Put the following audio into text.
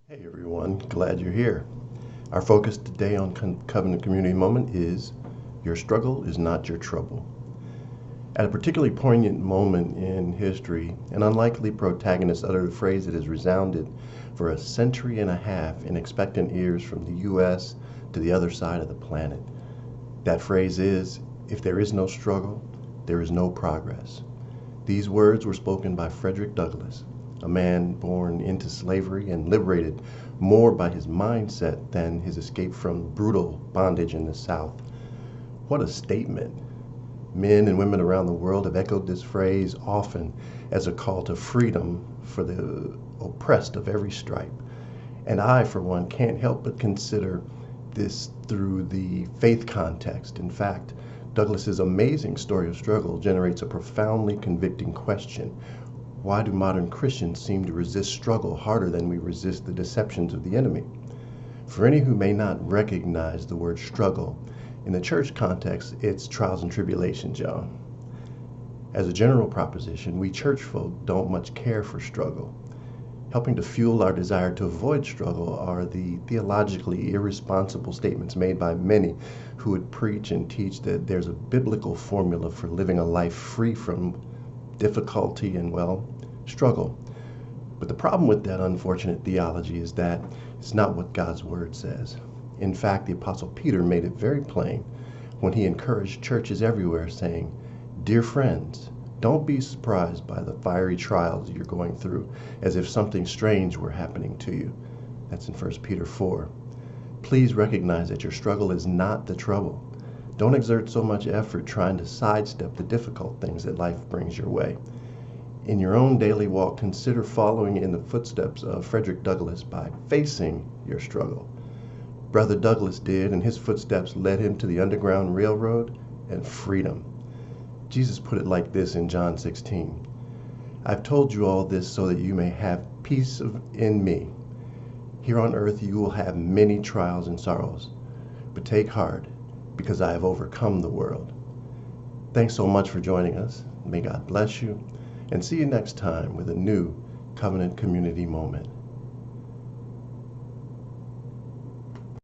Hey everyone, glad you're here. Our focus today on Covenant Community Moment is Your Struggle is Not Your Trouble. At a particularly poignant moment in history, an unlikely protagonist uttered a phrase that has resounded for a century and a half in expectant ears from the U.S. to the other side of the planet. That phrase is, if there is no struggle, there is no progress. These words were spoken by Frederick Douglass, a man born into slavery and liberated more by his mindset than his escape from brutal bondage in the South. What a statement. Men and women around the world have echoed this phrase often as a call to freedom for the oppressed of every stripe. And I, for one, can't help but consider this through the faith context. In fact, Douglas's amazing story of struggle generates a profoundly convicting question. Why do modern Christians seem to resist struggle harder than we resist the deceptions of the enemy? For any who may not recognize the word struggle, in the church context, it's trials and tribulations, y'all. As a general proposition, we church folk don't much care for struggle. Helping to fuel our desire to avoid struggle are the theologically irresponsible statements made by many who would preach and teach that there's a biblical formula for living a life free from difficulty and, well, struggle. But the problem with that unfortunate theology is that it's not what God's word says. In fact, the Apostle Peter made it very plain when he encouraged churches everywhere, saying, "Dear friends, don't be surprised by the fiery trials you're going through as if something strange were happening to you." That's in 1 Peter 4. Please recognize that your struggle is not the trouble. Don't exert so much effort trying to sidestep the difficult things that life brings your way. In your own daily walk, consider following in the footsteps of Frederick Douglass by facing your struggle. Brother Douglass did, and his footsteps led him to the Underground Railroad and freedom. Jesus put it like this in John 16. "I've told you all this so that you may have peace in me. Here on earth you will have many trials and sorrows, but take heart, because I have overcome the world." Thanks so much for joining us. May God bless you, and see you next time with a new Covenant Community Moment.